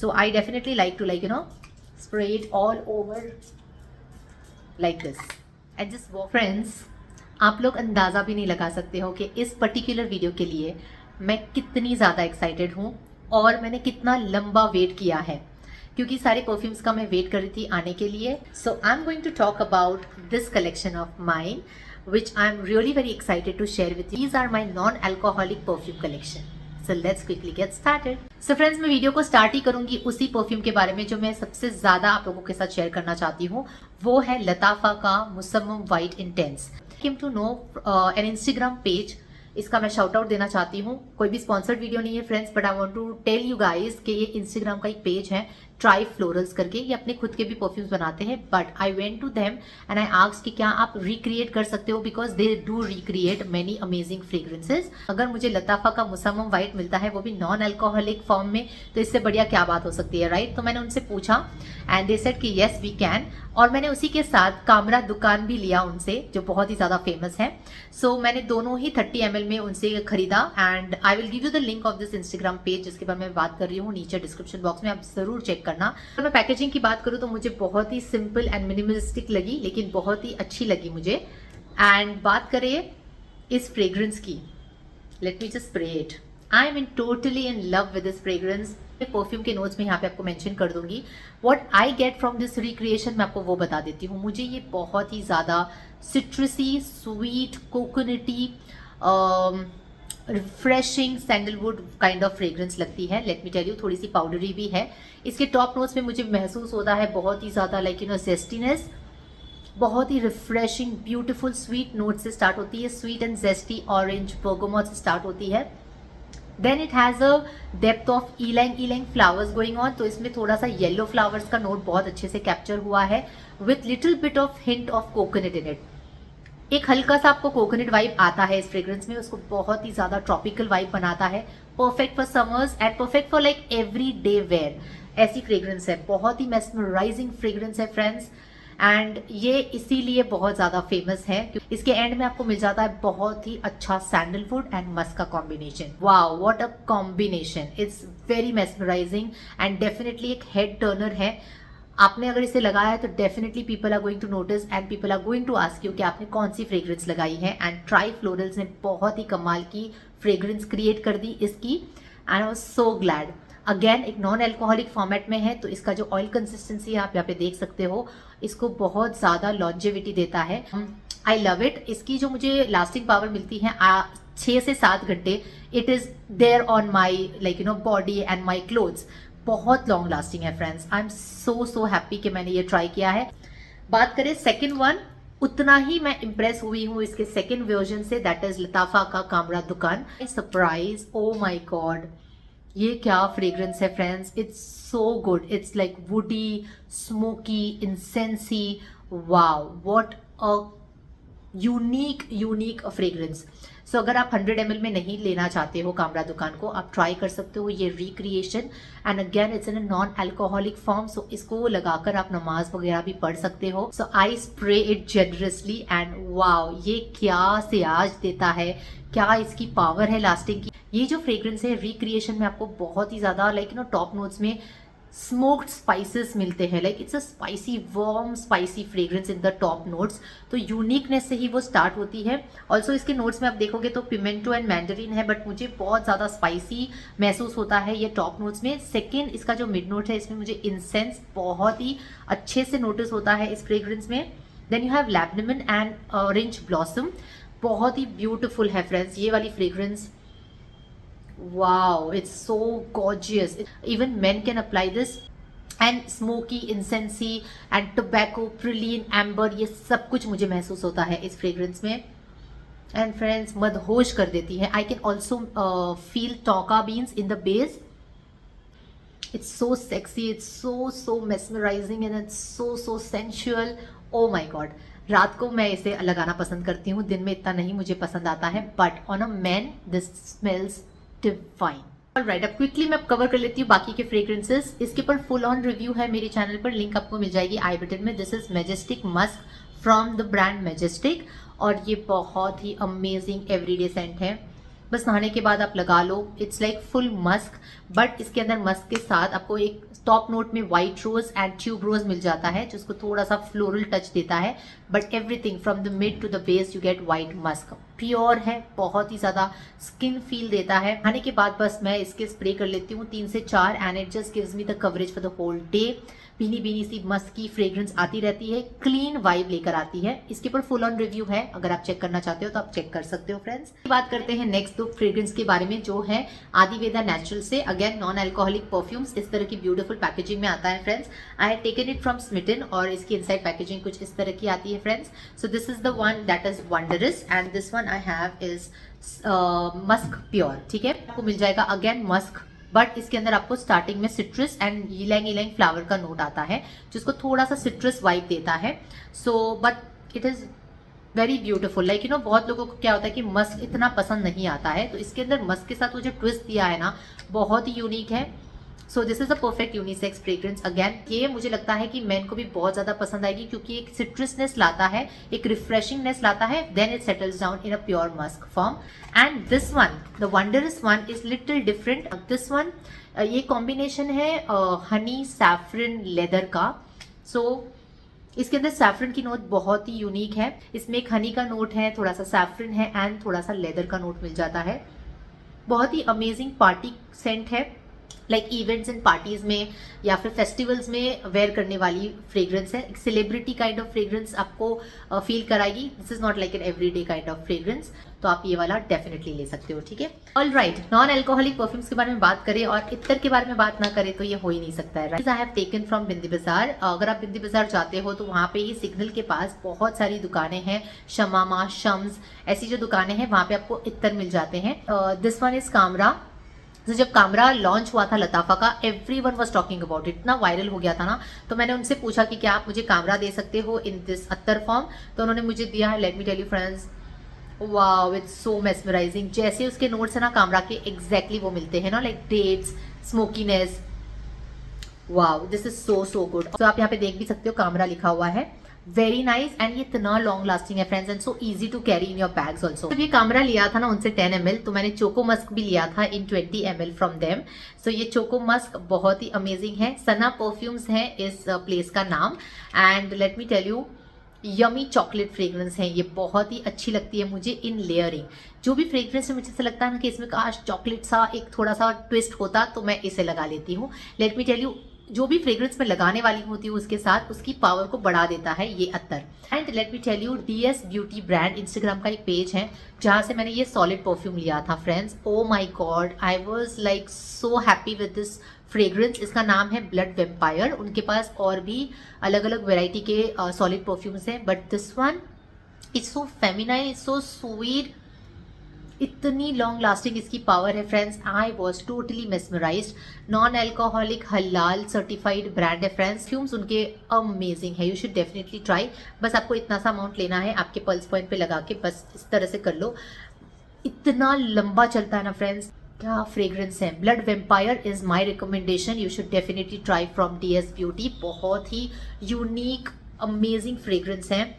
So I definitely like to spray it all over like this and just walk. Friends, आप लोग अंदाज़ा भी नहीं लगा सकते हो कि इस पर्टिकुलर वीडियो के लिए मैं कितनी ज़्यादा एक्साइटेड हूँ और मैंने कितना लंबा वेट किया है, क्योंकि सारे परफ्यूम्स का मैं वेट कर रही थी आने के लिए. So I am going to talk about this collection of mine which I'm really very excited to share with you. These are my non-alcoholic perfume collection. So let's quickly get started. So friends, मैं video को start ही करूंगी उसी perfume के बारे में जो मैं सबसे ज़्यादा आप लोगों के साथ शेयर करना चाहती हूँ. वो है लताफा का Musamam white intense. Came to know an Instagram page. इसका मैं शाउट आउट देना चाहती हूँ. कोई भी स्पॉन्सर्ड वीडियो नहीं है friends, but I want to tell you guys कि ये इंस्टाग्राम का एक पेज है ट्राई फ्लोरल्स करके. ये अपने खुद के भी परफ्यूम्स बनाते हैं, but I went to them and I asked कि क्या आप रिक्रिएट कर सकते हो, because they do recreate many amazing fragrances. अगर मुझे लताफा का मुसम्मम वाइट मिलता है वो भी नॉन अल्कोहलिक फॉर्म में, तो इससे बढ़िया क्या बात हो सकती है, राइट? तो मैंने उनसे पूछा एंड दे सेड कि येस वी कैन. और मैंने उसी के साथ कामरा दुकान भी लिया उनसे, जो बहुत ही ज़्यादा फेमस है. सो मैंने दोनों ही 30 ml में उनसे खरीदा and I will give you the link of this Instagram page जिसके बारे में मैं बात कर रही हूँ नीचे डिस्क्रिप्शन बॉक्स में, आप जरूर चेक करना. तो मैं पैकेजिंग की बात करूँ तो मुझे बहुत ही सिंपल एंड मिनिमलिस्टिक लगी, लेकिन बहुत ही अच्छी लगी मुझे. एंड बात करें इस फ्रेग्रेंस की, let me just spray it. I am in totally in love with this fragrance. Perfume के नोट्स में यहाँ पे आपको मेंशन कर दूंगी. What I get from this recreation मैं आपको वो बता देती हूँ. मुझे ये बहुत ही ज़्यादा citrusy, sweet, coconutty, refreshing sandalwood kind of fragrance लगती है. लेट मी टेल यू, थोड़ी सी पाउडरी भी है. इसके टॉप नोट्स में मुझे महसूस होता है बहुत ही ज़्यादा जेस्टीनेस. बहुत ही रिफ्रेशिंग, ब्यूटीफुल स्वीट नोट से स्टार्ट होती है. Sweet and zesty orange bergamot से स्टार्ट होती है. Then it has a depth of ylang flowers going on. तो इसमें थोड़ा सा येलो फ्लावर्स का नोट बहुत अच्छे से कैप्चर हुआ है with little bit of hint of coconut in it. एक हल्का सा आपको कोकोनट वाइब आता है इस फ्रेग्रेंस में, उसको बहुत ही ज्यादा ट्रॉपिकल वाइब बनाता है. Perfect for summers and perfect for like every day wear. ऐसी फ्रेग्रेंस है, बहुत ही मेस्मराइजिंग फ्रेग्रेंस है फ्रेंड्स. एंड ये इसीलिए बहुत ज़्यादा फेमस है क्योंकि इसके एंड में आपको मिल जाता है बहुत ही अच्छा सैंडलवुड एंड मस्क का combination. Wow, what a combination. It's very mesmerising and definitely एक हेड टर्नर है. आपने अगर इसे लगाया है तो definitely people are going to notice and people are going to ask you कि आपने कौन सी फ्रेग्रेंस लगाई है. एंड ट्राई फ्लोरल्स ने बहुत ही कमाल की फ्रेग्रेंस क्रिएट कर दी इसकी. And I was so glad. Again एक नॉन एल्कोहलिक फॉर्मेट में है, तो इसका जो ऑयल कंसिस्टेंसी आप यहाँ पे देख सकते हो, इसको बहुत ज़्यादा लॉन्जेविटी देता है. I love it. इसकी जो मुझे लास्टिंग पावर मिलती है 6 से 7 घंटे, it is there on my body and my clothes. बहुत लॉन्ग लास्टिंग है friends. I am so happy कि मैंने ये ट्राई किया है. बात करें सेकेंड वन, उतना ही मैं इम्प्रेस हुई हूँ इसके सेकेंड वर्जन से, दैट इज लताफा का कामरा दुकान. सरप्राइज, ओ माई गॉड, ये क्या फ्रेग्रेंस है friends. It's so good. It's like woody, smoky, incensy. Wow, what a unique fragrance. So अगर आप 100 ml में नहीं लेना चाहते हो कामरा दुकान को, आप ट्राई कर सकते हो ये recreation. And again it's in a non alcoholic form, so इसको लगाकर आप नमाज वगैरह भी पढ़ सकते हो. So I spray it generously and wow, ये क्या सियाज देता है, क्या इसकी पावर है लास्टिंग की. ये जो फ्रेग्रेंस है रिक्रिएशन में आपको बहुत ही ज़्यादा टॉप नोट्स में स्मोक्ड स्पाइसेस मिलते हैं. Like it's a spicy, warm spicy fragrance in the top notes. तो यूनिकनेस से ही वो स्टार्ट होती है. ऑल्सो इसके नोट्स में आप देखोगे तो पिमेंटो एंड मैंडरीन है, बट मुझे बहुत ज़्यादा स्पाइसी महसूस होता है ये टॉप नोट्स में. सेकेंड इसका जो मिड नोट है, इसमें मुझे इंसेंस बहुत ही अच्छे से नोटिस होता है इस फ्रेग्रेंस में. Then you have lavender and orange blossom. बहुत ही ब्यूटिफुल है फ्रेंड्स ये वाली fragrance. Wow, it's so gorgeous. Even men can apply this. And smoky, incensey and tobacco, praline, amber, ये सब कुछ मुझे महसूस होता है इस फ्रेग्रेंस में. एंड फ्रेंड्स मदहोश कर देती है. I can also feel tonka beans in the base. It's so sexy, it's so mesmerising and it's so sensual. Oh my God, रात को मैं इसे लगाना पसंद करती हूँ, दिन में इतना नहीं मुझे पसंद आता है, but on a man this smells divine. Alright, अब क्विकली मैं कवर कर लेती हूँ बाकी के फ्रेग्रेंसेस. इसके ऊपर फुल ऑन रिव्यू है मेरे चैनल पर, लिंक आपको मिल जाएगी आई बटन में. This is majestic Musk from the brand majestic, और ये बहुत ही अमेजिंग एवरीडे सेंट है. बस नहाने के बाद आप लगा लो, it's like full musk, but इसके अंदर मस्क के साथ आपको एक टॉप नोट में white rose and tuberose मिल जाता है, जिसको थोड़ा सा फ्लोरल टच देता है, but everything from the mid to the base you get white musk. Pure है, बहुत ही ज्यादा स्किन फील देता है। खाने के बाद बस मैं इसके स्प्रे कर लेती हूँ 3 से 4 and it just gives me the coverage for the whole day. भीनी भीनी सी मस्क की फ्रेग्रेंस आती रहती है, क्लीन वाइब लेकर आती है। इसके ऊपर फुल ऑन रिव्यू है, अगर आप चेक करना चाहते हो तो आप चेक कर सकते हो फ्रेंड्स। बात करते हैं नेक्स्ट 2 फ्रेग्रेंस के बारे में, जो है आदिवेदा नेचुरल से अगेन नॉन अल्कोहलिक परफ्यूम्स। इस तरह की ब्यूटीफुल पैकेजिंग में आता है friends. I have taken it from Smitten और इसकी इनसाइड पैकेजिंग कुछ इस तरह की आती है friends. So this is the one that is wondrous and this one I have is Musk pure. ठीक है, आपको मिल जाएगा अगेन मस्क, बट इसके अंदर आपको स्टार्टिंग में सिट्रस एंड यिलैंग यिलैंग फ्लावर का नोट आता है, जिसको थोड़ा सा सिट्रस वाइब देता है। So but it is very beautiful, like you know बहुत लोगों को क्या होता है कि मस्क इतना पसंद नहीं आता है, तो इसके अंदर मस्क के साथ वो जो ट्विस्ट दिया है ना, बहुत ही यूनिक है। So this is a perfect unisex fragrance. Again ये मुझे लगता है कि मैन को भी बहुत ज्यादा पसंद आएगी, क्योंकि एक सिट्रसनेस लाता है, एक रिफ्रेशिंगनेस लाता है, then it settles down in a pure musk form. And this one, the wondrous one, is little different. This one ये कॉम्बिनेशन है हनी सैफरन लेदर का। सो इसके अंदर सैफरन की नोट बहुत ही यूनिक है। इसमें एक हनी का नोट है, थोड़ा सा सैफरन है एंड थोड़ा सा लेदर का नोट मिल जाता है। बहुत ही अमेजिंग पार्टी सेंट है, लाइक इवेंट्स एंड पार्टीज में या फिर फेस्टिवल्स में वेयर करने वाली फ्रेग्रेंस है। एक सेलिब्रिटी काइंड ऑफ फ्रेग्रेंस आपको फील कराएगी। This is not like an everyday kind of fragrance, तो आप ये वाला डेफिनेटली ले सकते हो। ठीक है, all right. Non alcoholic perfumes के बारे में बात करें और इत्तर के बारे में बात ना करें तो ये हो ही नहीं सकता है। आई हैव टेकन फ्रॉम बिंदी बाजार। अगर आप बिंदी बाजार जाते हो तो वहाँ पे ही सिग्नल के पास बहुत सारी दुकानें हैं, शमामा, शम्स, ऐसी जो दुकानें हैं वहाँ पे आपको इत्तर मिल जाते हैं। This one is Kamra. तो जब कामरा लॉन्च हुआ था लताफा का, everyone was talking about it, इतना वायरल हो गया था ना, तो मैंने उनसे पूछा कि क्या आप मुझे कामरा दे सकते हो इन दिस अत्तर फॉर्म, तो उन्होंने मुझे दिया है। Let me tell you friends, wow, it's so mesmerising. जैसे उसके नोट्स है ना कामरा के, एग्जैक्टली वो मिलते हैं ना, like dates, smokiness. Wow, this is so good. तो आप यहाँ पे देख भी सकते हो कामरा लिखा हुआ है, वेरी नाइस। एंड ये इतना लॉन्ग लास्टिंग है friends and so easy to carry in your bags also. जब ये कामरा लिया था ना उनसे 10 ml, तो मैंने चोको मस्क भी लिया था इन 20 ml फ्रॉम देम। सो ये चोको मस्क बहुत ही अमेजिंग है। सना परफ्यूम्स है इस प्लेस का नाम। And let me tell you, yummy chocolate fragrance है ये, बहुत ही अच्छी लगती है मुझे इन लेयरिंग। जो भी फ्रेग्रेंस है मुझे ऐसा लगता है ना कि इसमें काश चॉकलेट सा एक थोड़ा सा ट्विस्ट होता, तो मैं इसे लगा लेती हूँ। लेट मी टेल यू, जो भी फ्रेग्रेंस मैं लगाने वाली होती हूँ उसके साथ उसकी पावर को बढ़ा देता है ये अत्तर। And let me tell you, DS beauty brand Instagram का एक पेज है जहाँ से मैंने ये सॉलिड परफ्यूम लिया था friends. Oh my God, I was like so happy with this fragrance. इसका नाम है ब्लड वेम्पायर। उनके पास और भी अलग अलग वेराइटी के सॉलिड परफ्यूम्स हैं, but this one is so feminine, is so sweet, इतनी लॉन्ग लास्टिंग इसकी पावर है friends. I was totally mesmerised. Non alcoholic हलाल सर्टिफाइड ब्रांड है फ्रेंड्स। फ्यूम्स उनके अमेजिंग है, यू शुड डेफिनेटली ट्राई। बस आपको इतना सा अमाउंट लेना है, आपके पल्स पॉइंट पे लगा के बस इस तरह से कर लो। इतना लंबा चलता है ना फ्रेंड्स, क्या फ्रेग्रेंस है। Blood vampire is my recommendation, you should definitely try from DS beauty. बहुत ही यूनिक अमेजिंग फ्रेग्रेंस है,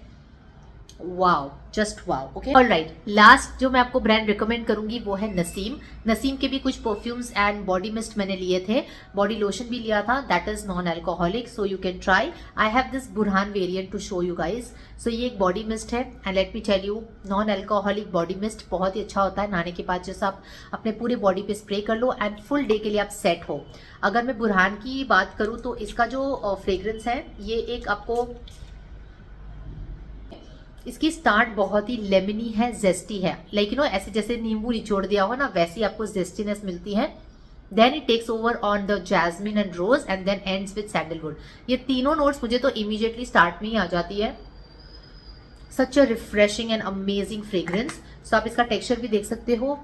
wow, just wow. Okay, alright. Last जो मैं आपको ब्रांड रिकमेंड करूंगी वो है नसीम। नसीम के भी कुछ परफ्यूम्स एंड बॉडी मिस्ट मैंने लिए थे, बॉडी लोशन भी लिया था, that is non alcoholic, so you can try. I have this Burhan variant to show you guys. So ये एक बॉडी मिस्ट है and let me tell you, non alcoholic body mist बहुत ही अच्छा होता है। नहाने के बाद जैसा आप अपने पूरे बॉडी पे स्प्रे कर लो एंड फुल डे के लिए आप सेट हो। अगर मैं बुरहान की बात करूँ तो इसका जो फ्रेग्रेंस है ये एक आपको, इसकी स्टार्ट बहुत ही लेमनी है, जेस्टी है, लाइक यू नो ऐसे जैसे नींबू निचोड़ दिया हो ना, वैसी आपको जेस्टीनेस मिलती है। Then it takes over on the jasmine and rose and then ends with sandalwood. ये तीनों नोट्स मुझे तो इमीडिएटली स्टार्ट में ही आ जाती है। Such a refreshing and amazing fragrance. So आप इसका टेक्सचर भी देख सकते हो,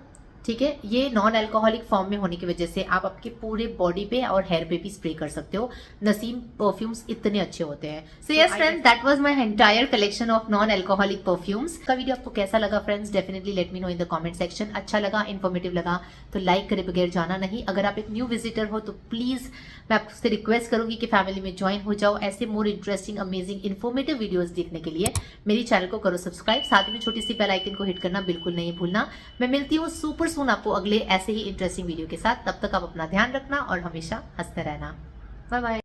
ठीक है। ये नॉन अल्कोहलिक फॉर्म में होने की वजह से आप आपके पूरे बॉडी पे और हेयर पे भी स्प्रे कर सकते हो। नसीम परफ्यूम्स इतने अच्छे होते हैं। So yes friends, that was my entire collection of non alcoholic perfumes. का वीडियो आपको कैसा लगा friends, definitely let me know in the comment section. अच्छा लगा, इन्फॉर्मेटिव लगा तो लाइक करे बगैर जाना नहीं। अगर आप एक न्यू विजिटर हो तो प्लीज मैं आपसे रिक्वेस्ट करूंगी कि फैमिली में ज्वाइन हो जाओ। ऐसे more interesting amazing informative videos देखने के लिए मेरी चैनल को करो सब्सक्राइब, साथ में छोटी सी बेल आइकन को हिट करना बिल्कुल नहीं भूलना। मैं मिलती हूँ सुपर सून आपको अगले ऐसे ही इंटरेस्टिंग वीडियो के साथ। तब तक आप अपना ध्यान रखना और हमेशा हंसते रहना। Bye bye.